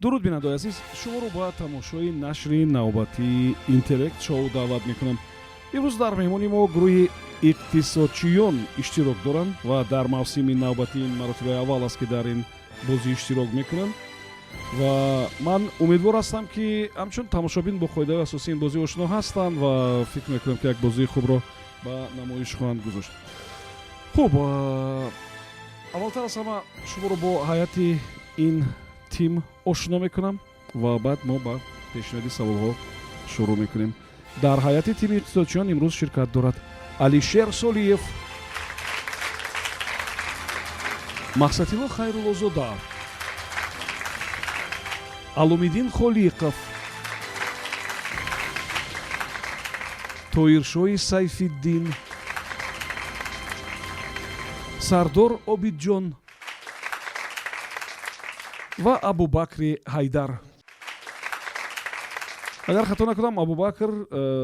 дуруд бинандаи азиз, шуморо ба тамошои нашри навбатии интеллект шоу даъват мекунам. имрӯз дар меҳмони мо гурӯҳи иқтисодчиён иштирок доранд ва дар мавсими навбатии маротибаи аввал аст ки дар ин бозӣ иштирок мекунанд ва ман умедвор ҳастам ки ҳамчун тамошобин бо қоидаҳои асосии ин бозӣ ошно ҳастанд ва фикр мекунам ки як бозии хубро ба намоиш хоҳанд гузошт. хуб, аввалтар аз ҳама шуморо бо ҳайати ин тим ошно мекунам ва баъд мо ба пешниҳоди саволҳо шурӯъ мекунем. дар ҳайати тими иқтисодчиён имрӯз ширкат дорад алишер солиев, мақсадилло хайруллозода, аломиддин холиқов, тоиршоҳи сайфиддин, сардор обидҷон ва абубакри ҳайдар. агар хато накунам, абубакр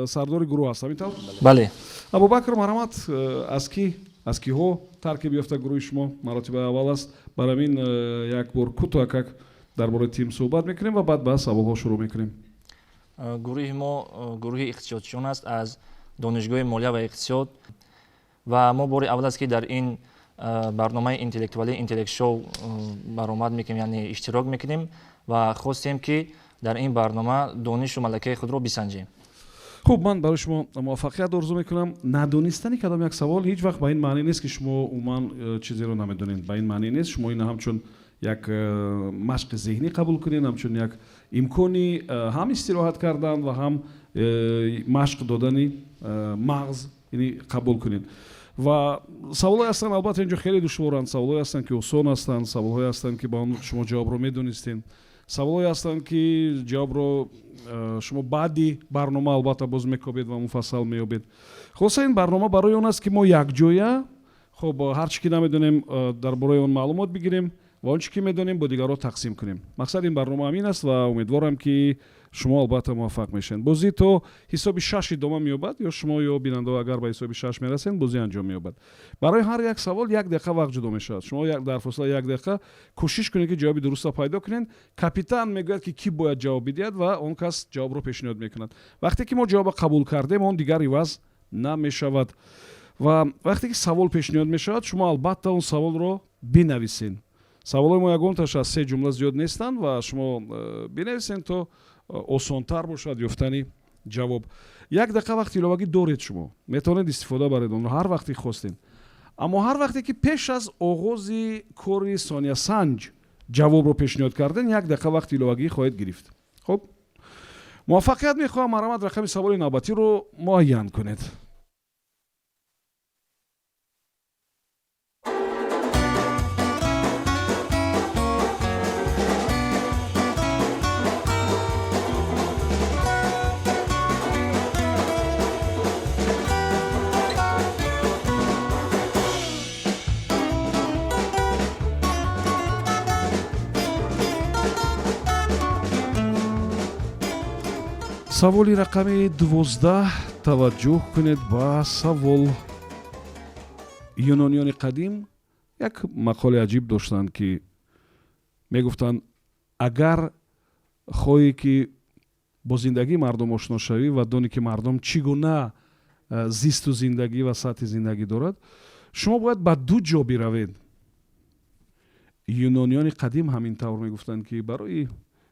сардори гурӯҳ аст, ҳамин тавр? бале. абубакр, марҳамат, аз киҳо таркиб ёфта гурӯҳи шумо маротибаи аввал аст? бар ҳамин як бор кӯтоҳакак дар бораи тим суҳбат мекунем ва баъд ба саволҳо шурӯъ мекунем. гурӯҳи мо гурӯҳи иқтисодчиён аст аз донишгоҳи молия ва иқтисод ва мо бори аввал аст ки дар ин барномаи интеллектуалии интеллект шоу баромад мекунем, яъне иштирок мекунем ва хостем ки дар ин барнома донишу малакаи худро бисанҷем. хуб, ман барои шумо муваффақият орзу мекунам. надонистани кадом як савол ҳеҷ вақт ба ин маънӣ нест ки шумо умуман чизеро намедонед. ба ин маънӣ нест. шумо ин ҳамчун як машқи зеҳнӣ қабул кунед, ҳамчун як имкони ҳам истироҳат кардан ва ҳам машқ додани мағз қабул кунед. ва саволҳое ҳастанд, албатта инҷо хеле душворанд, саволҳое ҳастанд ки осон ҳастанд, саволҳое ҳастанд ки ба он шумо ҷавобро медонистед, саволҳое ҳастанд ки ҷавобро шумо баъди барнома албатта боз мекобед ва муфассал меёбед. хулоса ин барнома барои он аст ки мо якҷоя ҳар чӣ ки намедонем дар бораи он маълумот бигирем ва он чӣ ки медонем бо дигарҳо тақсим кунем. мақсади ин барнома ҳамин аст ва умедворам ки шумо албатта муваффақ мешавед. бозӣ то ҳисоби 6 идома меёбад, ё шумо ё бинандаҳо агар ба ҳисоби 6 мерасед, бозӣ анҷом меёбад. барои ҳар як савол 1 дақиқа вақт ҷудо мешавад. шумо дар фосилаи 1 дақиқа кӯшиш кунед ки ҷавоби дуруста пайдо кунед. капитан мегӯяд ки кӣ бояд ҷавоб бидиҳад ва он кас ҷавобро пешниҳод мекунад. вақте ки мо ҷавоба қабул кардем, он дигар иваз намешавад. ва вақте ки савол пешниҳод мешавад, шумо албатта он саволро бинависед. саволҳои мо ягонташ аз 3 ҷумла зиёд нестанд ва шумо бинависед то осонтар бошад ёфтани ҷавоб. 1 дақиқа вақти иловагӣ доред, шумо метавонед истифода баред онро ҳар вақте хостед. аммо ҳар вақте ки пеш аз оғози кори сониясанҷ ҷавобро пешниҳод карден, 1 дақиқа вақти иловагӣ хоҳед гирифт. хуб, муваффақият мехоҳам. марҳамат, рақами саволи навбатиро муайян кунед. саволи рақами 12. таваҷҷӯҳ кунед ба савол. юнониёни қадим як мақоли аҷиб доштанд ки мегуфтанд агар хоҳӣ ки бо зиндагии мардум ошно шавӣ ва донӣ ки мардум чӣ гуна зисту зиндагӣ ва сатҳи зиндагӣ дорад, шумо бояд ба 2 ҷо биравед. юнониёни қадим ҳамин тавр мегуфтанд ки барои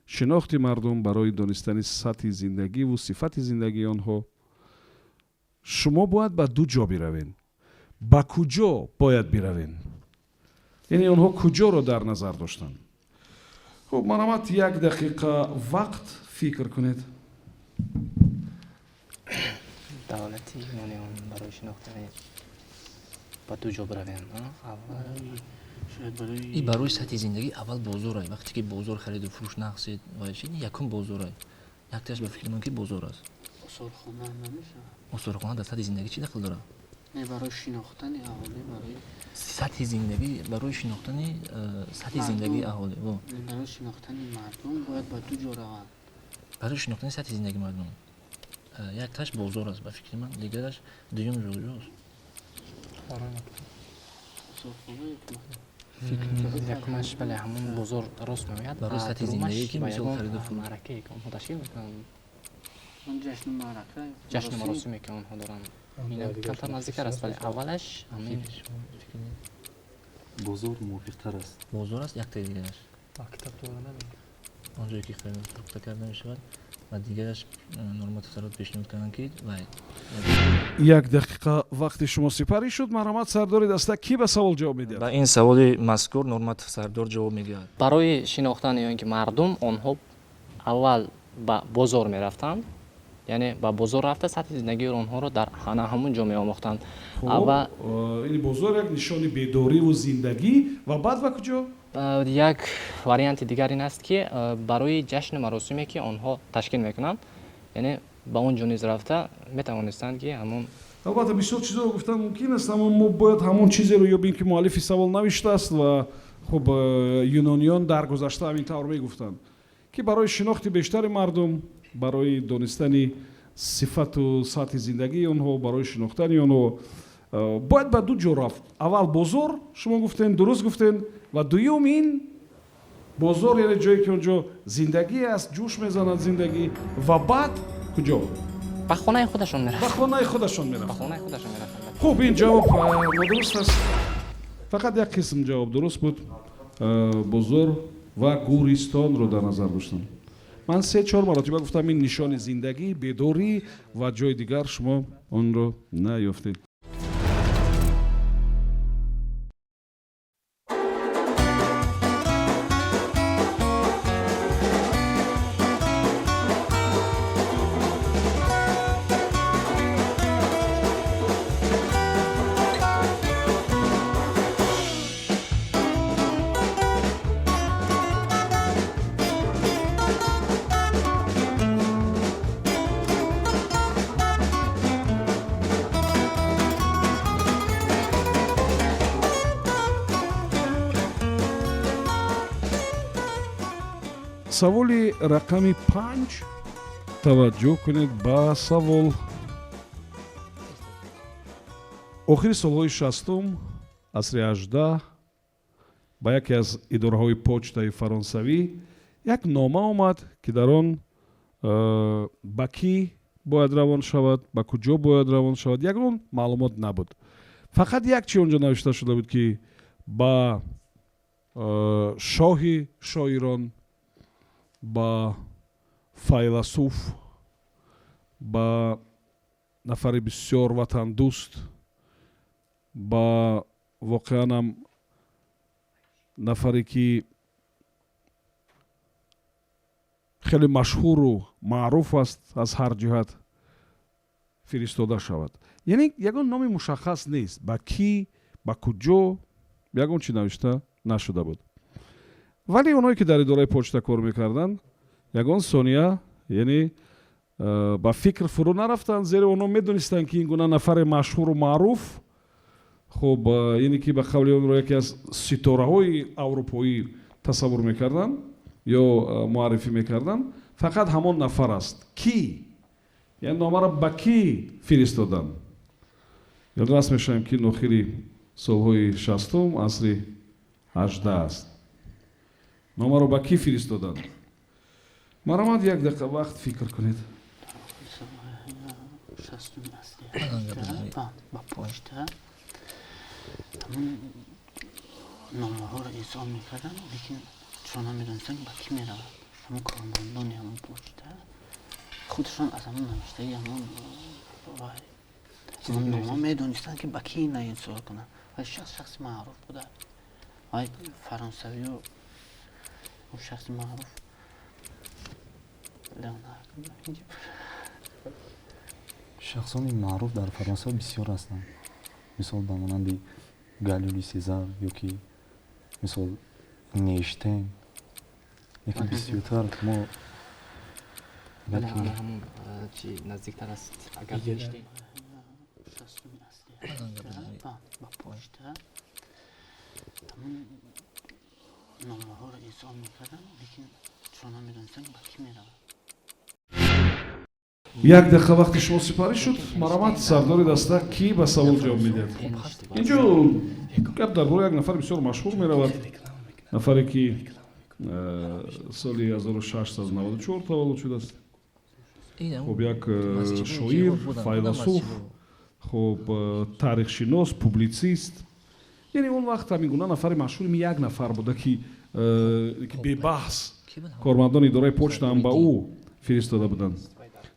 шинохти мардум, барои донистани сатҳи зиндагиву сифати зиндагии онҳо шумо бояд ба 2 ҷо биравед. ба куҷо бояд биравед? яъне онҳо куҷоро дар назар доштанд? хуб, марҳамат, 1 дақиқа вақт фикр кунед. давлати юнониён барои шинохтани ба 2 ҷо биравед. и барои сатҳи зиндагӣ аввал бозор ай. вақте ки бозор хариду фурӯш нақсед ва якум бозор ай. якташ ба фикри ман ки бозор аст. осорхона намешавад? осорхона дар сатҳи зиндагӣ чӣ дахл дорад? не, барои шинохтани аҳолӣ, барои сатҳи зиндагӣ, барои шинохтани сатҳи зиндагии аҳолӣ, барои шинохтани мардум бояд ба 2 ҷо раванд. барои шинохтани сатҳи зиндагии мардум якташ бозор аст ба фикри ман, дигараш дуюм ҷойҷост. осорхона якумаш бале ҳамон бозор рост меояд барои сатҳи зиндагие ки мисол хариду фурӯш маъракае ки онҳо ташкил мекунанд ҷашну маърака ҷашну маросиме ки онҳо доранд ин камтар наздиктар аст вале аввалаш ҳамин бозор мувофиқтар аст. бозор аст якта дигараш китоб дорад онҷое ки харид фурӯхта карда мешавад ва дигараш норматив сарот пешниҳод карданд ки вай 1 дақиқа вақти шумо сипарӣ шуд. марҳамат, сардори даста, ки ба савол ҷавоб медиҳад? ба ин саволи мазкур норматив сардор ҷавоб мегӯяд. барои шинохтани он ки мардум онҳо аввал ба бозор мерафтанд яъне ба бозор рафта сатҳи зиндагии онҳоро дар ҳамун ҷо меомӯхтанд аввал ин бозор як нишони бедориву зиндагӣ ва баъд ва куҷо? як варианти дигар ин аст ки барои ҷашну маросиме ки онҳо ташкил мекунанд яъне ба он ҷо низ рафта метавонистанд ки ҳамон албатта бисёр чизоро гуфтан мумкин аст, аммо мо бояд ҳамон чизеро ёбем ки муаллифи савол навиштааст ва хуб юнониён дар гузашта ҳамин тавр мегуфтанд ки барои шинохти бештари мардум, барои донистани сифату сатҳи зиндагии онҳо, барои шинохтани онҳо бояд ба ду ҷо рафт. аввал бозор шумо гуфтен, дуруст гуфтен, ва дуюм ин бозор яъне ҷое ки он ҷо зиндагӣ аст, ҷӯш мезанад зиндагӣ, ва баъд куҷо? ба хонаи худашон ба мерафтанд хонаи худашон ба мерафтанд. хонаи худашон мерафтанд хуб, ин ҷавоб нодуруст аст. фақат як қисм ҷавоб дуруст буд. бозор ва гӯристонро дар назар доштам. ман 3-4 маротиба гуфтам ин нишони зиндагӣ, бедорӣ ва ҷои дигар шумо онро наёфтед. саволи рақами 5 таваҷҷӯҳ кунед ба савол. охири солҳои 60 асри 18 ба яке аз идораҳои почтаи фаронсавӣ як нома омад ки дар он ба кӣ бояд равон шавад, ба куҷо бояд равон шавад, ягон маълумот набуд. фақат як чи онҷо навишта шуда буд ки ба шоҳи шоирон, ба файласуф, ба нафари бисёр ватандӯст, ба воқеанам нафаре ки хеле машҳуру маъруф аст аз ҳар ҷиҳат фиристода шавад. яъне ягон номи мушаххас нест. ба кӣ, ба куҷо ягон чӣ навишта нашуда буд. вале онҳое ки дар идораи почта кор мекарданд ягон сония яъне ба фикр фурӯ нарафтанд, зеро онҳо медонистанд ки ин гуна нафари машҳуру маъруф, хуб яъне ки ба қавли онро яке аз ситораҳои аврупоӣ тасаввур мекарданд ё муаррифӣ мекарданд, фақат ҳамон нафар аст. Кӣ? яъне номаро ба кӣ фиристоданд? ёдраст мешавем ки охири солҳои 60 асри 18 аст. номаро ба кӣ фиристоданд? марҳамат, 1 дақиқа вақт фикр кунед. ба почта ҳамон номаҳоро эҳсон мекарданд, лекин чун намедонистанд ба кӣ меравад. ҳамон кормандони ҳамон почта худшон аз ҳамон навиштаи ҳамон нома медонистанд ки ба кӣ наинсол кунанд. вай шахси маъруф буда, вай фаронсавию шахси маъруф шахсони маъруф дар фаронса бисёр ҳастанд. мисол ба монанди галюли сезар ё ки мисол нештейн, яке бисёртар мо чи наздиктар аст агар нештейн ба почта ҳамон номаҳоро эҳсон мекарданд, лекин чун намедонистанд ба кӣ меравад. як дақиқа вақти шумо сипарӣ шуд. Маромад сардори даста кӣ ба савол ҷавоб медиҳад? Инҷо гап дар бораи як нафари бисёр машҳур меравад. Нафаре ки соли 1694 таваллуд шудааст. хуб як шоир, файласуф, хуб таърихшинос, публицист. яъне он вақт ҳамин гуна нафари машҳур як нафар буда ки бебаҳс кормандони идораи почтаам ба ӯ фиристода буданд.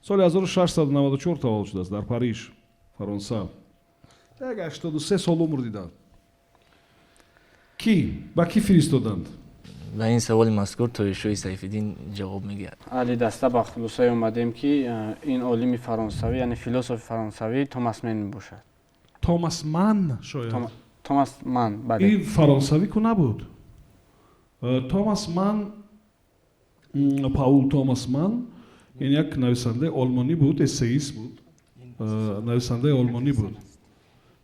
соли 1694 таваллуд шудааст дар Париж, Фаронса. як 83 сол умр диданд. Ки ба кӣ фиристоданд? ба ин саволи мазкур тоишои Сайфиддин ҷавоб мегӯяд. али даста ба хулосае омадем ки ин олими фаронсавӣ яъне философи фаронсавӣ Томас Ман мебошад. Томас Ман шояд. Томас Ман, бале. ин фаронсавӣ ку набуд. Томас Ман, Паул Томас Ман, ин як нависандаи олмонӣ буд, эссеист буд. Нависандаи олмонӣ буд.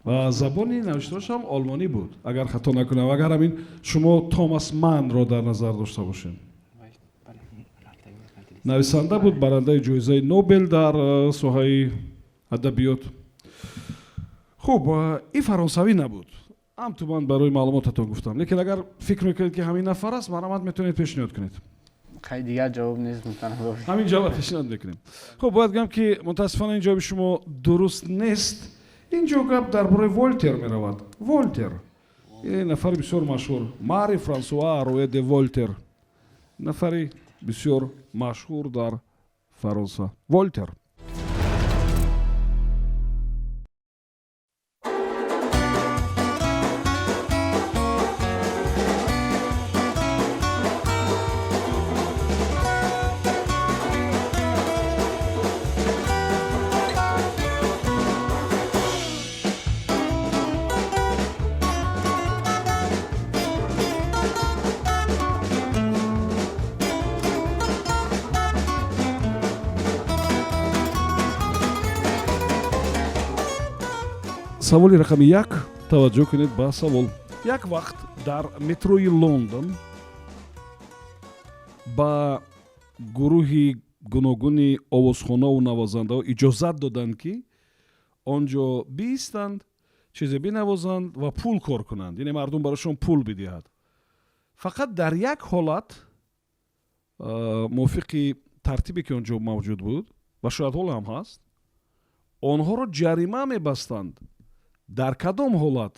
ва забони навиштааш ҳам олмонӣ буд. Агар хато накунам, агар ҳамин шумо Томас Манро дар назар дошта бошем. нависанда буд, барандаи ҷоизаи Нобел дар соҳаи адабиёт. хуб, ин фаронсавӣ набуд. ҳамту ман барои маълумотатон гуфтам. лекин агар фикр мекунед ки ҳамин нафар аст, маромад метавонед пешниҳод кунед. Хай дигар ҷавоб нест мутанаб. ҳамин ҷавоб пешниҳод мекунем. хуб, бояд гӯям ки мутаассифона ин ҷавоби шумо дуруст нест. инҷо гап дар бораи Волтер меравад. Волтер ин нафари бисёр машҳур, Мари Франсуа Руэ де Волтер, нафари бисёр машҳур дар Фаронса. Волтер. саволи рақами 1 таваҷҷӯҳ кунед ба савол. як вақт дар метрои Лондон ба гурӯҳи гуногуни овозхонаву навозандаҳо иҷозат доданд ки онҷо биистанд, чизе бинавозанд ва пул кор кунанд, яъне мардум барошон пул бидиҳад. фақат дар як ҳолат мувофиқи тартибе ки онҷо мавҷуд буд ва шояд ҳол ҳам ҳаст, онҳоро ҷарима мебастанд. дар кадом ҳолат?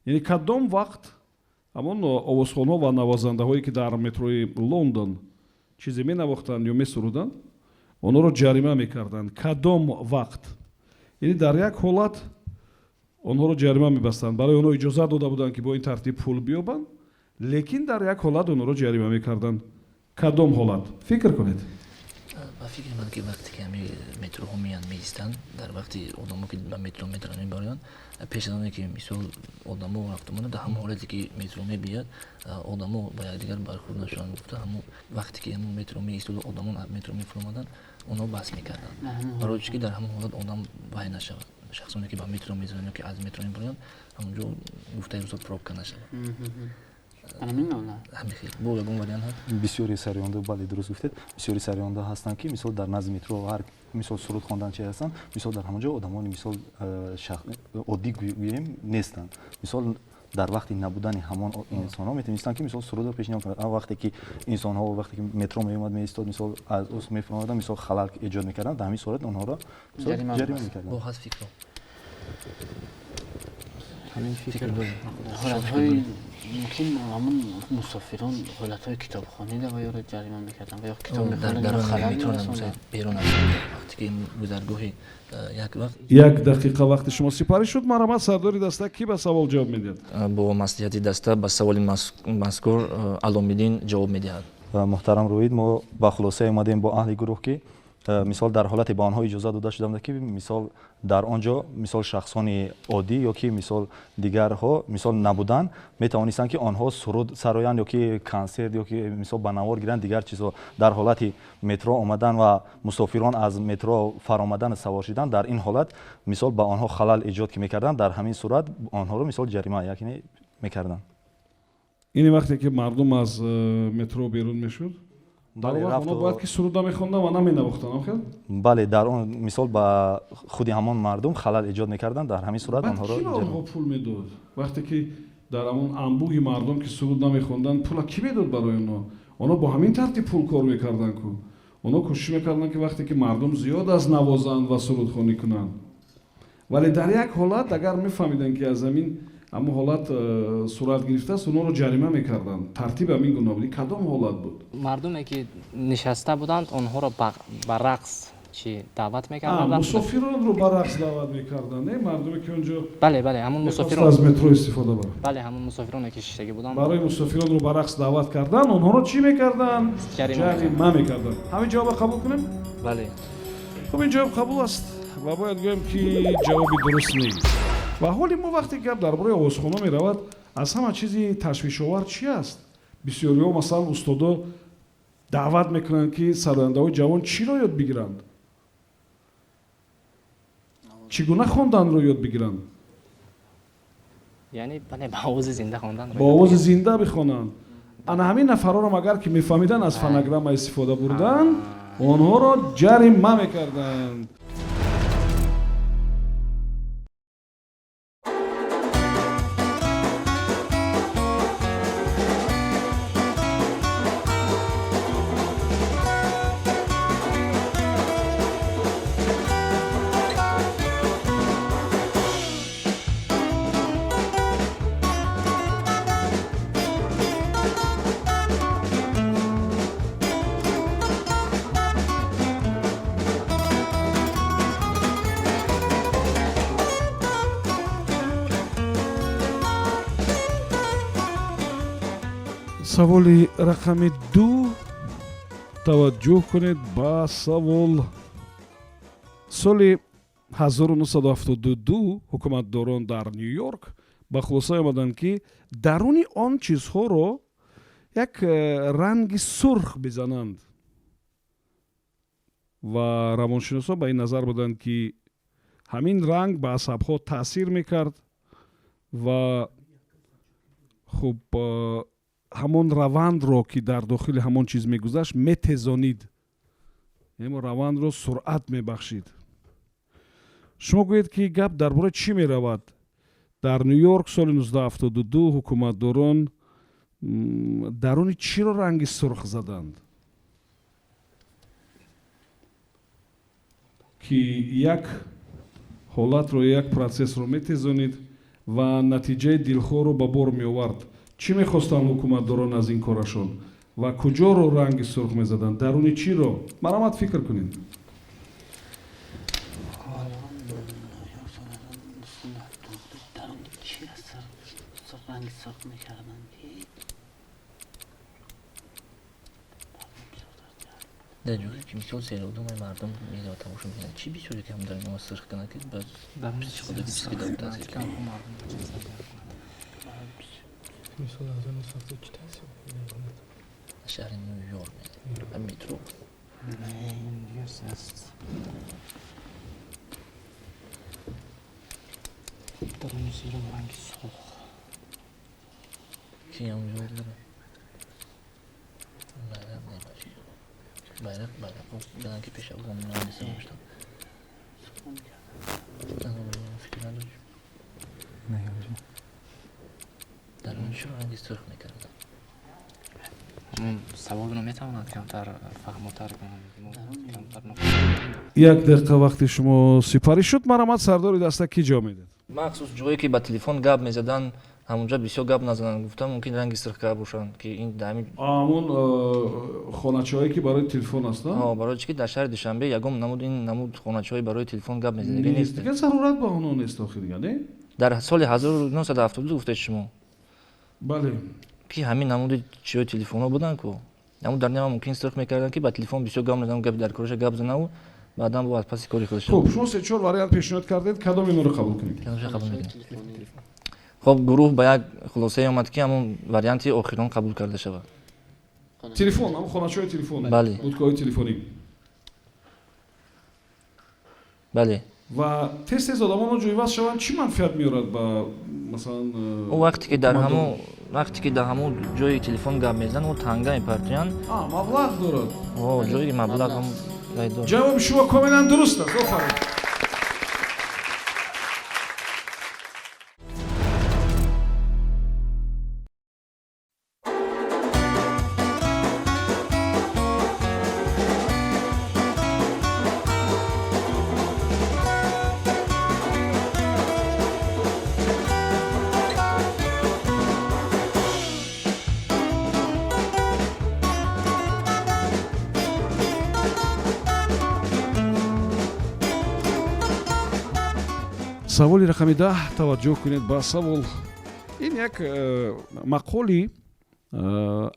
яъне кадом вақт ҳамон овозхонҳо ва навозандаҳое ки дар метрои Лондон чизе менавохтанд ё месуруданд, онҳоро ҷарима мекарданд. кадом вақт? яъне дар як ҳолат онҳоро ҷарима мебастанд. барои онҳо иҷозат дода буданд ки бо ин тартиб пул биёбанд, лекин дар як ҳолат онҳоро ҷарима мекарданд. кадом ҳолат? фикр кунед. ба фикри ман ки вақте ки ҳамин метроҳо меянд меистанд, дар вақти одамо ки ба метро метаранд мебароянд, пеш аз оне ки мисол одамо автомона дар ҳамон ҳолате ки метро мебияд, одамо ба якдигар бархӯрд нашуданд. гуфта ҳамон вақте ки ҳамон метро меистоду одамон аз метро мефурӯмаданд, онҳо баҳс мекарданд. барои чӣ ки дар ҳамон ҳолат одам вай нашавад. шахсоне ки ба метро мезананд ё ки аз метро мебароянд, ҳамонҷо гуфтаи рӯзо пробка нашавад. бо ягон вариант ҳаст. бисёри сароёнда, бале дуруст гуфтед, бисёри сароёнда ҳастанд ки мисол дар назди метро ҳар мисол суруд хондан чи ҳастанд, мисол дар ҳамонҷо одамони мисол оддӣ гӯем нестанд. мисол дар вақти набудани ҳамон инсонҳо метавонистанд ки мисол сурудро пешниҳод кунанд. вақте ки инсонҳо вақте ки метро меомад меистод, мисол аз ус мефурмаданд, мисол халал эҷод мекарданд, дар ҳамин сурат онҳоро ҷарима мекарданд. бо ҳаст фикро ҳолатҳои мумкин ҳамон мусофирон ҳолатҳои китобхонида ва ёро ҷарима мекарданд ва ё китоб мехонанд. берун аз вақте ки гузаргоҳи як вақт як дақиқа вақти шумо сипарӣ шуд. маромад сардори даста кӣ ба савол ҷавоб медиҳад? бо маслиҳати даста ба саволи мазкур Аломиддин ҷавоб медиҳад. муҳтарам Рӯид, мо ба хулосае омадем бо аҳли гурӯҳ ки мисол дар ҳолате ба онҳо иҷозат дода шудамда ки мисол дар он ҷо мисол шахсони оддӣ ё ки мисол дигарҳо мисол набуданд, метавонистанд ки онҳо суруд сароянд ё ки консерт ё ки мисол ба навор гиранд, дигар чизҳо. дар ҳолати метро омадан ва мусофирон аз метро фаромадан савор шудан, дар ин ҳолат мисол ба онҳо халал эҷод ки мекарданд, дар ҳамин сурат онҳоро мисол ҷарима якне мекарданд. ин вақте ки мардум аз метро берун мешуд, дар он вақт онҳо бояд ки суруда мехонданд ва наменавохтанд охир. бале дар он мисол ба худи ҳамон мардум халал эҷод мекарданд, дар ҳамин сурат баъд ки ба онҳо пул медод вақте ки дар ҳамон анбӯҳи мардум ки суруд намехонданд пула ки медод барои онҳо? онҳо бо ҳамин тартиб пул кор мекарданд ку онҳо кӯшиш мекарданд ки вақте ки мардум зиёд аст навозанд ва сурудхонӣ кунанд. вале дар як ҳолат агар мефаҳмиданд ки аз ҳамин ҳамон ҳолат сурат гирифтааст онҳоро ҷарима мекарданд. тартиб ҳамин гуна буд. кадом ҳолат буд? мардуме ки нишаста буданд онҳоро ба рақс чи даъват мекарданд. мусофиронро ба рақс даъват мекарданд, не мардуме ки онҷо бале ҳамон мусофирон аз метро истифода баранд. бале ҳамон мусофироне ки шиштагӣ буданд барои мусофиронро ба рақс даъват карданд онҳоро чӣ мекарданд? ҷарима мекарданд. ҳамин ҷавоба қабул кунем? бале хуб ин ҷавоб қабул аст ва бояд гӯем ки ҷавоби дуруст нест. ва ҳоли мо вақте гап дар бораи овозхона меравад аз ҳама чизи ташвишовар чӣ аст? бисёриҳо масалан устодо даъват мекунанд ки сарояндаҳои ҷавон чиро ёд бигиранд, чӣ гуна хонданро ёд бигиранд? яъне бале ба овози зинда хондан ба овози зинда бихонанд. ана ҳамин нафарҳоро агар ки мефаҳмиданд аз фонограмма истифода бурданд онҳоро ҷарима мекарданд. саволи рақами 2 таваҷҷӯҳ кунед ба савол. соли 1972 ҳукуматдорон дар Нью Йорк ба хулоса омаданд ки даруни он чизҳоро як ранги сурх бизананд ва равоншиносон ба ин назар буданд ки ҳамин ранг ба асабҳо таъсир мекард ва хуб ҳамон равандро ки дар дохили ҳамон чиз мегузашт метезонид, ҳамон равандро суръат мебахшид. шумо гӯед ки гап дар бораи чӣ меравад? дар Нью Йорк соли 1972 ҳукуматдорон даруни чиро ранги сурх заданд ки як ҳолатро як процессро метезонид ва натиҷаи дилхоҳро ба бор меовард. чӣ мехостанд ҳукуматдорон аз ин корашон ва куҷоро ранги сурх мезаданд? даруни чиро? марҳамат фикр кунед. ранги сурх мекарданд ки дар ҷое ки мисол серодумаи мардум меро тамошо мекунад чӣ бисёре кам дар мо сурх кунад ки ба психологи психикаи таъсир кунад. шаҳри Нью Йорк ба метро даруни зиро ранги сурх ки ҳам ҷавоб дорад. байрақ небошад. байрақ бинан ки пеша будам нависа доштам. фикр надорӣ? даруни чиро ранги сурх мекарданд? саволро метавонад камтар фаҳмотар кунад. як дақиқа вақти шумо сипарӣ шуд. марҳамат сардори даста ки ҷо медад? махсус ҷое ки ба телефон гап мезаданд ҳамунҷа бисёр гап назананд. гуфтам мумкин ранги сурх карда бошанд ки ин ҳамин ҳамон хоначаҳое ки барои телефон ҳастанд. барои чӣ ки дар шаҳри Душанбе ягон намуд ин намуд хоначаҳои барои телефон гап мезандаги нест. дигар зарурат ба онҳо нест охир, не? дар соли 1972 гуфтед шумо бале ки ҳамин намуди чиҳои телефонҳо буданд ку намуд дар нема мумкин сурх мекарданд ки ба телефон бисёр гап мезананд, гапи дар кораша гап занаву баъдан бо аз паси кори худашон. хуб шумо се чор вариант пешниҳод кардед, кадом инҳоро қабул кунед? хуб гурӯҳ ба як хулосае омад ки ҳамон варианти охирон қабул карда шавад. телефон, ҳамон хоначаҳои телефон, бале будкаҳои телефонӣ. бале ва тез тез одамон ҷойваз шаванд чӣ манфиат меорад ба масалан он вақте ки дар ҳамон вақте ки дар ҳамон ҷои телефон гап мезананд ва танга мепартоянд маблағ дорад. ҷои маблағ ҳам пайдо. ҷавоби шумо комилан дуруст аст. офарин. саволи рақами 10 таваҷҷӯҳ кунед ба савол. ин як мақоли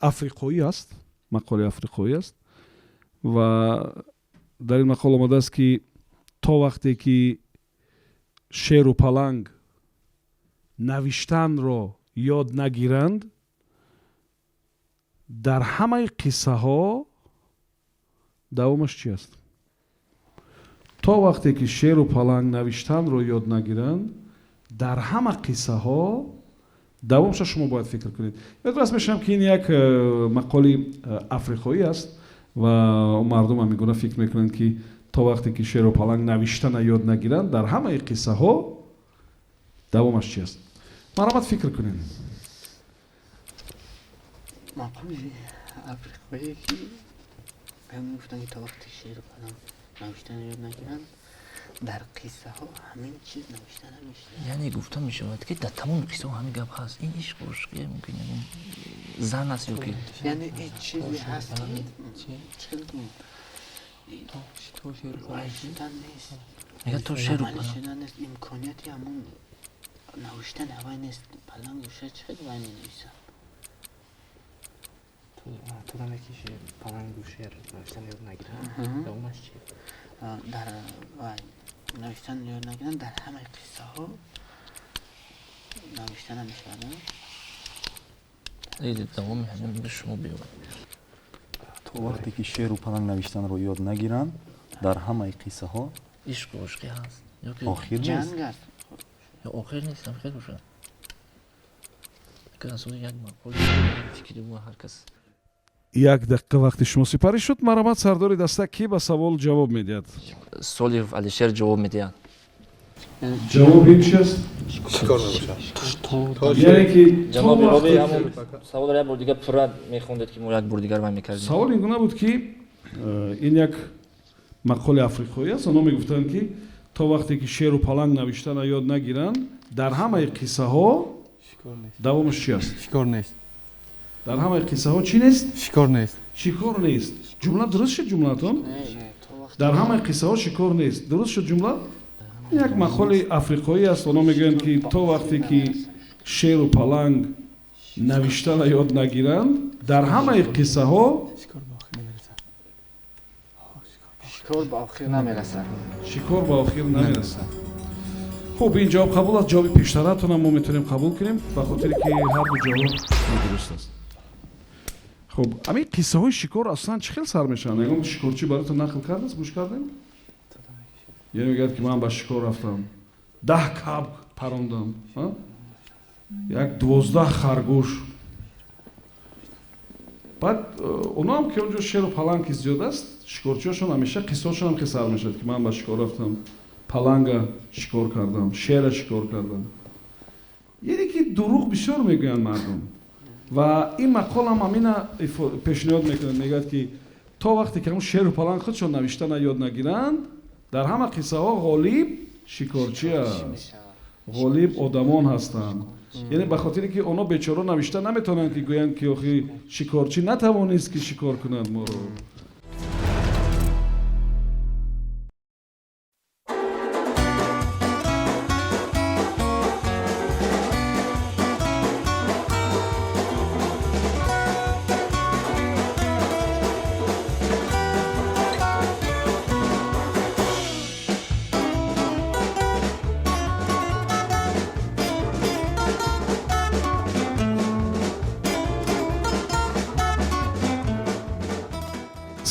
африқоӣ аст. мақоли африқоӣ аст ва дар ин мақол омадааст ки то вақте ки шеру паланг навиштанро ёд нагиранд, дар ҳамаи қиссаҳо давомаш чӣ аст? то вақте ки шеру паланг навиштанро ёд нагиранд, дар ҳама қиссаҳо давомша шумо бояд фикр кунед. эътироз мешавам ки ин як мақоли африқоӣ аст ва мардум ҳамин гуна фикр мекунанд ки то вақте ки шеру паланг навиштана ёд нагиранд, дар ҳамаи қиссаҳо давомаш чӣ аст? марҳамат фикр кунед. мақоли африқоие ки баён гуфтанд ки то вақте шеру паланг навиштана ёд нагиранд, дар қиссаҳо ҳамин чиз навишта намешавад. яъне гуфта мешавад ки дар тамоми қиссаҳо ҳамин гап ҳаст. ин ишқ ошқи мумкин зан аст ё ки яъне ҳеҷ чизе ҳаст навиштан нест. мега то шеру амали паланг шудан нест. имконияти ҳамон навиштани ҳавай нест. паланг гӯша чӣ хел вай менависад? تو نمی‌کی پلنگ شعر نوشتن یاد نگیرن دومش چیه؟ در نوشتن یاد نگیرن در همه قصه ها نوشتن نمی‌شود. ایده دوام همین به شما بیاد. تو وقتی که شعر و پلنگ نوشتن رو یاد نگیرن در همه قصه ها عشق و عشقی هست یا که آخر نیست. جنگ است. یا آخر نیست هم خیلی روشن که اصلا یک مقال فکری و هر کس як дақиқа вақти шумо сипарӣ шуд. марҳамат, сардори даста ки ба савол ҷавоб медиҳад? Солиев Алишер ҷавоб медиҳад. ҷавоби чӣ аст? яъне ки ҷаноби робӣ ҳамон саволро як бор дигар пурра мехондед ки мо як бор дигар вай мекардем. савол ин гуна буд ки ин як мақоли африқоӣ аст. онҳо мегуфтанд ки то вақте ки шеру паланг навиштана ёд нагиранд, дар ҳамаи қиссаҳо давомаш чӣ аст? шикор нест. дар ҳамаи қиссаҳо чӣ нест? шикор нест. шикор нест. ҷумла дуруст шуд ҷумлатон? дар ҳамаи қиссаҳо шикор нест. дуруст шуд ҷумла? як мақоли африқоӣ аст. онҳо мегӯянд ки то вақте ки шеру паланг навиштана ёд нагиранд, дар ҳамаи қиссаҳо شکار به آخر نمیرسد. шикор ба охир намерасад. хуб, ин ҷавоб қабул аст. ҷавоби пештаратонам мо метавонем қабул кунем, ба хотире ки ҳарду ҷавоб дуруст аст. хуб, ҳамин қиссаҳои шикор аслан чӣ хел сар мешаванд? ягон шикорчӣ баротон нақл кардааст? гӯш кардем? яъне мегӯяд ки ман ба шикор рафтам, 10 кабк парондам, як 12 харгӯш. баъд онҳо ҳам ки онҷо шеру паланг ки зиёд аст, шикорчиҳошон ҳамеша қиссаҳошон ҳам ки сар мешавад ки ман ба шикор рафтам, паланга шикор кардам, шера шикор кардам. яъне ки дурӯғ бисёр мегӯянд мардум. ва ин мақол ҳам ҳамина пешниҳод мекунад. мегӯяд ки то вақте ки ҳамун шеру паланг худшон навиштана ёд нагиранд, дар ҳама қиссаҳо ғолиб шикорчӣ аст. ғолиб одамон ҳастанд. яъне ба хотире ки онҳо бечора навишта наметавонанд ки гӯянд ки охи шикорчӣ натавонист ки шикор кунад моро.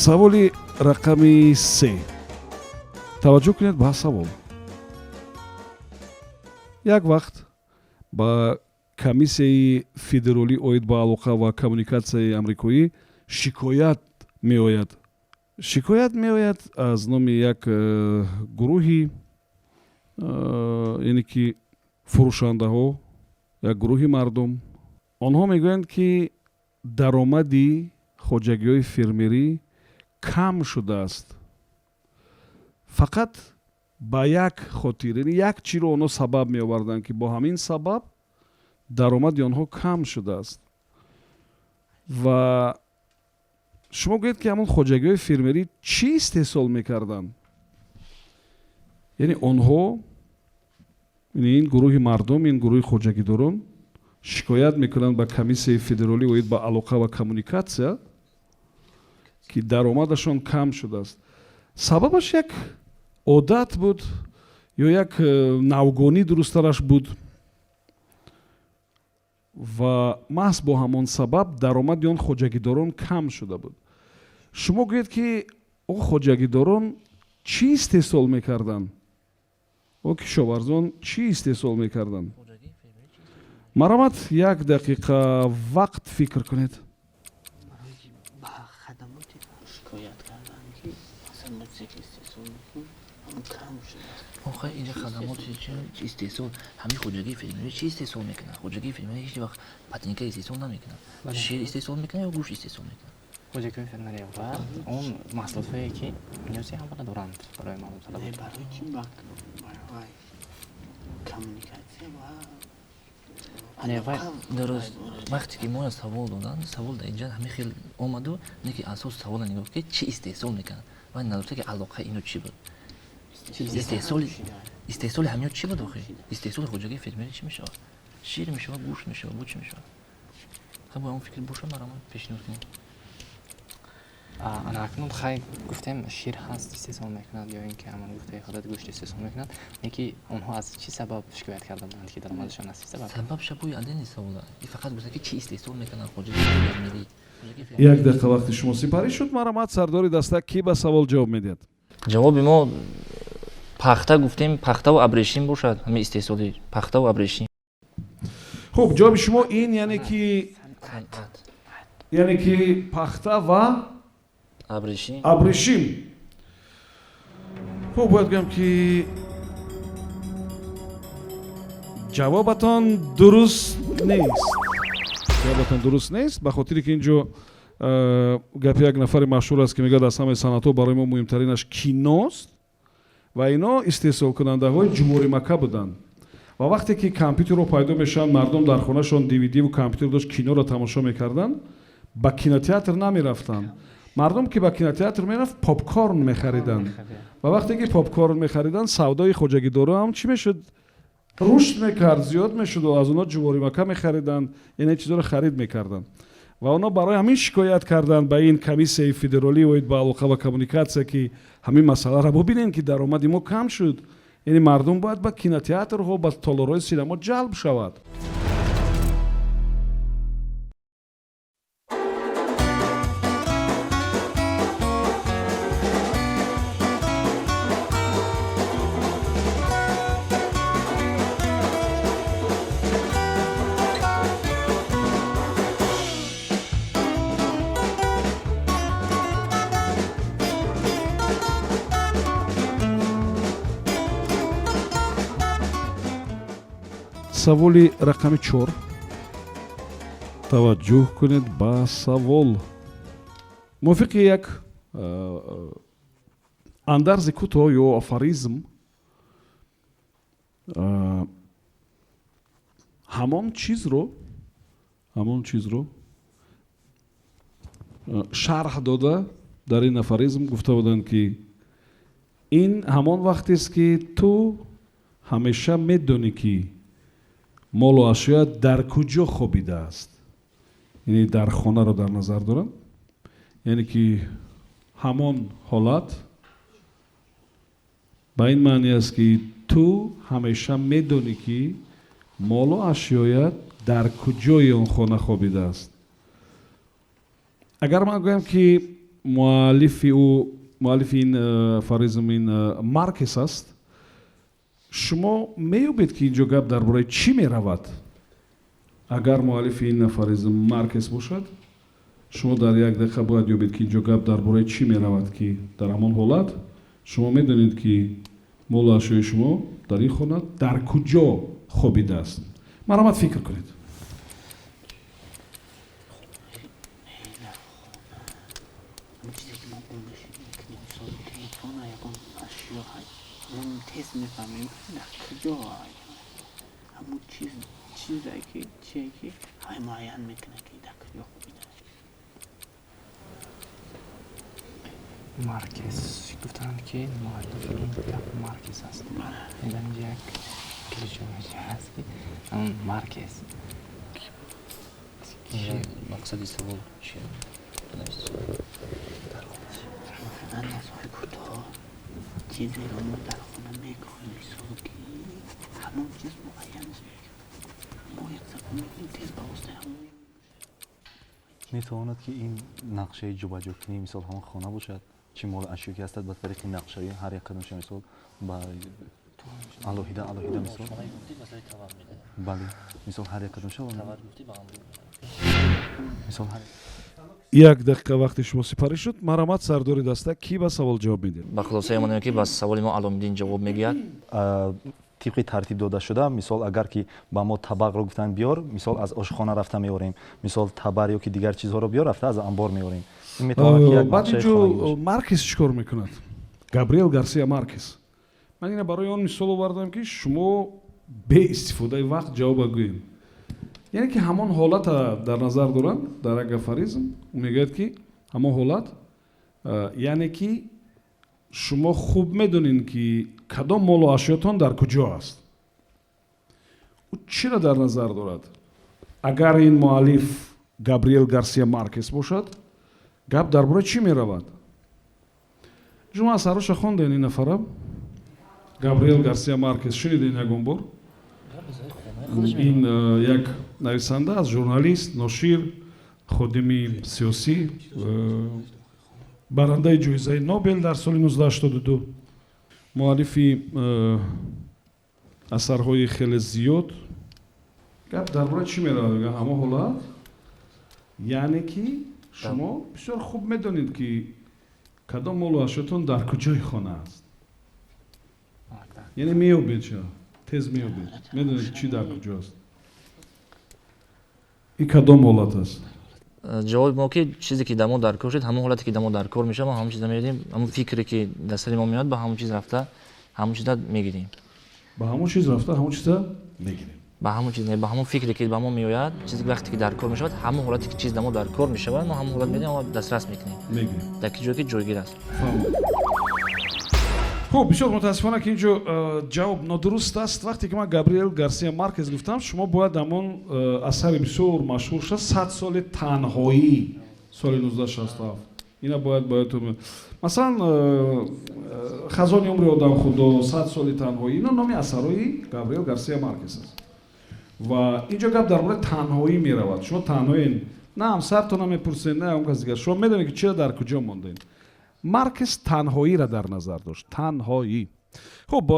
саволи рақами 3. таваҷҷӯҳ кунед ба савол. як вақт ба комиссияи федералӣ оид ба алоқа ва коммуникатсияи амрикоӣ шикоят меояд аз номи як гурӯҳи яъне ки фурӯшандаҳо, як гурӯҳи мардум. онҳо мегӯянд ки даромади хоҷагиҳои фермерӣ кам шудааст. фақат ба як хотир, яъне як чиро онҳо сабаб меоварданд ки бо ҳамин сабаб даромади онҳо кам шудааст. ва шумо гӯед ки ҳамон хоҷагиҳои фермерӣ чӣ истеҳсол мекарданд? яъне онҳо, ин гурӯҳи мардум, ин гурӯҳи хоҷагидорон шикоят мекунанд ба комиссияи федералӣ оид ба алоқа ва коммуникатсия ки даромадашон кам шудааст. сабабаш як одат буд ё як навгонӣ дурусттараш буд ва маҳз бо ҳамон сабаб даромади он хоҷагидорон кам шуда буд. шумо гӯед ки хоҷагидорон чӣ истеҳсол мекарданд? кишоварзон чӣ истеҳсол мекарданд? марамат як дақиқа вақт фикр кунед. ба хадамоти шикоят карданд ки масалан мо чизе ки истеҳсол мекунем ҳамон кам шудааст. آخه اینجا خدمات چی استحصال همین خودجگی فیلمی چی استحصال میکنه؟ خودجگی فیلمی هیچ وقت پتنیکه استحصال نمیکنه. شیر استحصال میکنه یا گوشت استحصال میکنه؟ خوجگی فیلمی و اون محصولاتی که نیازی هم دارند برای مردم طلب. برای چی برای کمیونیکاسیون و درست. وقتی که ما سوال دادن سوال در اینجا همه خیلی آمد و نکی اساس سوال نگاه که چی استحصال میکنه و نداشته که علاقه اینو چی بود. استحصال همین چی بود آخه؟ استحصال خودجگی فیلمی چی میشه؟ شیر میشه و گوشت میشه و چی میشه؟ خب اون فکر بوشم برام پیشنهاد کنیم. انا اکنون خیلی گفتم شیر هست استحصال میکند یا اینکه همون گفته خودت گوشت استحصال میکند یکی اونها از چی سبب شکایت کردند که درآمدشان از سبب شبوی عدن نیست سوالا این فقط گفته که چی استحصال میکنن خودجگی فیلمی як дақиқа вақти шумо сипарӣ шуд. марамат сардори дастак ки ба савол ҷавоб медиҳад? ҷавоби мо пахта гуфтем, пахта ва абрешим бошад. ҳамин истеҳсоли пахта ва абрешим. хуб, ҷавоби шумо ин яъне ки пахта ва абрешим. хуб, бояд гӯям ки ҷавобатон дуруст нест. ба хотире ки инҷо гапи як нафари машҳур аст ки мегӯяд аз ҳамаи санъатҳо барои мо муҳимтаринаш киност ва ино истеҳсолкунандаҳои ҷумҳуримакка буданд. ва вақте ки компютерро пайдо мешаванд, мардум дар хонашон DVD-ву компютер дошт, киноро тамошо мекарданд, ба кинотеатр намерафтанд. мардум ки ба кинотеатр мерафт, попкорн мехариданд. ва вақте ки попкорн мехариданд, савдои хоҷагидоро ҳам чӣ мешуд? рушд мекард, зиёд мешуд ва аз онҳо ҷумҳуримакка мехариданд, яъне чизоро харид мекарданд. ва онҳо барои ҳамин шикоят карданд ба ин комиссияи федералӣ оид ба алоқа ва коммуникатсия ки ҳамин масъаларо бубинен ки даромади мо кам шуд. яъне мардум бояд ба кинотеатрҳо, ба толорҳои синемо ҷалб шавад. саволи рақами 4. таваҷҷӯҳ кунед ба савол. мувофиқи як андарзи кӯтоҳ ё афоризм ҳамон чизро шарҳ дода дар ин афоризм гуфта буданд ки ин ҳамон вақтест ки ту ҳамеша медонӣ ки молу ашёят дар куҷо хобидааст. яъне дар хонаро дар назар дорам. яъне ки ҳамон ҳолат ба ин маъни аст ки ту ҳамеша медонӣ ки молу ашёят дар куҷои он хона хобидааст. агар ман гӯям ки муаллифи ин афоризм ин маркес аст, шумо меёбед ки инҷо гап дар бораи чӣ меравад? агар муаллифи ин афоризм Маркес бошад, шумо дар як дақиқа бояд ёбед ки инҷо гап дар бораи чӣ меравад, ки дар ҳамон ҳолат шумо медонед ки молу ашёи шумо дар ин хона дар куҷо хобидааст. Марҳамат фикр кунед. همون چیزی که ما گمش میکنیم مثال تلفن یکم اشیا اون تست میفهمیم نه کجا همون چیزایی که چیه که های معین میکنه که در کجا خوبیده. مارکز گفتن که مؤلف این گپ مارکز است. این یک کلیشه هست که همون مارکز. مقصدی سوال چیه؟ مثلا نسخه کوتاه چیزی رو ما در خونه میکنیم مثال که همون چیز معین میکنیم ما یک زمان این تیز با واسطه همون метавонад ки ин нақшаи ҷубаҷӯкунӣ мисол ҳамон хона бошад чӣ мол ашё ки ҳастад ба тариқи нақшаи ҳар як қадамша мисол ба алоҳида мисол бале мисол ҳар як қадамша мисол ҳар як дақиқа вақти шумо сипарӣ шуд. Марҳамат, сардори даста, ки ба савол ҷавоб медиҳед? ба хулосаи монем ки ба саволи мо Аломиддин ҷавоб мегӯяд. тибқи тартиб дода шуда мисол агар ки ба мо табақро гуфтанд биёр мисол аз ошхона рафта меорем мисол табар ё ки дигар чизҳоро биёр рафта аз амбор меорем. ин метавонад ки як баъд нақшаи инҷо хонагӣ бошад. Маркес чӣ кор мекунад? Габриэл Гарсия Маркес. Ман ина барои он мисол овардам ки шумо беистифодаи вақт ҷавоба гӯем. яъне ки ҳамон ҳолата дар назар доранд дар як афоризм. мегӯяд ки ҳамон ҳолат яъне ки шумо хуб медонед ки кадом молу ашётон дар куҷо аст. ӯ чиро дар назар дорад? агар ин муаллиф Габриэл Гарсия Маркес бошад, гап дар бораи чӣ меравад? шумо асароша хондед ин нафара? Габриэл Гарсия Маркес шунидед ягон бор? ин як нависанда аст, журналист, ношир, ходими сиёсӣ, барандаи ҷоизаи Нобел дар соли 1982, муаллифи асарҳои хеле зиёд. гап дар бораи чӣ меравад? ҳамон ҳолат яъне ки шумо бисёр хуб медонед ки кадом молу ашётон дар куҷои хона аст. яъне меёбед ча тез меёбед, медонед чӣ дар куҷо аст. ин кадом ҳолат аст? ҷавоби мо ки чизе ки дамо дар кор шуд ҳамон ҳолате ки дамо дар кор мешавад мо ҳамон чиза мегирем, ҳамон фикре ки дар сари мо меояд ба ҳамон чиз рафта ҳамон чиза мегирем. ба ҳамон чиз рафта ҳамон чиза мегирем. ба ҳамон чиз ба ҳамон фикре ки ба мо меояд, чизе ки вақте ки дар кор мешавад ҳамон ҳолате ки чиз дамо дар кор мешавад мо ҳамон ҳолат мегирем ва дастрас мекунем мегирем дар ки ҷое ки ҷойгир аст. хуб, бисёр мутаассифона ки инҷо ҷавоб нодуруст аст. вақте ки ман Габриэл Гарсия Маркес гуфтам, шумо бояд ҳамон асари бисёр машҳур шуд 100 соли танҳоӣ соли 1967. ина бояд масалан хазони умри одамхудо, 100 соли танҳоӣ, ино номи асарҳои Габриэл Гарсия Маркес аст. ва инҷо гап дар бораи танҳоӣ меравад. шумо танҳоен, на ҳамсартонам мепурсед, на ягон кас дигар. шумо медонед ки чиро дар куҷо мондаед. Маркес танҳоиро дар назар дошт. танҳоӣ. хуб,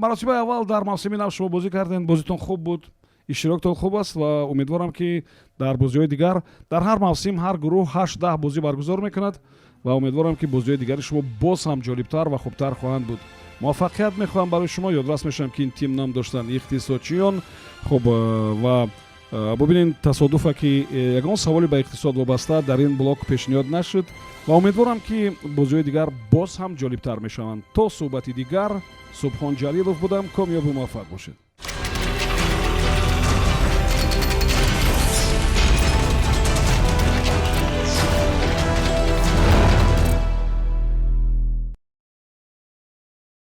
маротибаи аввал дар мавсими нав шумо бозӣ кардед, бозитон хуб буд, иштироктон хуб аст ва умедворам ки дар бозиҳои дигар дар ҳар мавсим ҳар гурӯҳ 8-10 бозӣ баргузор мекунад ва умедворам ки бозиҳои дигари шумо боз ҳам ҷолибтар ва хубтар хоҳанд буд. муваффақият мехоҳам барои шумо. ёдрас мешавам ки ин тим нам доштанд иқтисодчиён. хуб, ва бубинед тасодуфа ки ягон саволи ба иқтисод вобаста дар ин блок пешниҳод нашуд ва умедворам ки бозиҳои дигар боз ҳам ҷолибтар мешаванд. то суҳбати дигар, Субҳон Ҷалилов будам. комёбу муваффақ бошед.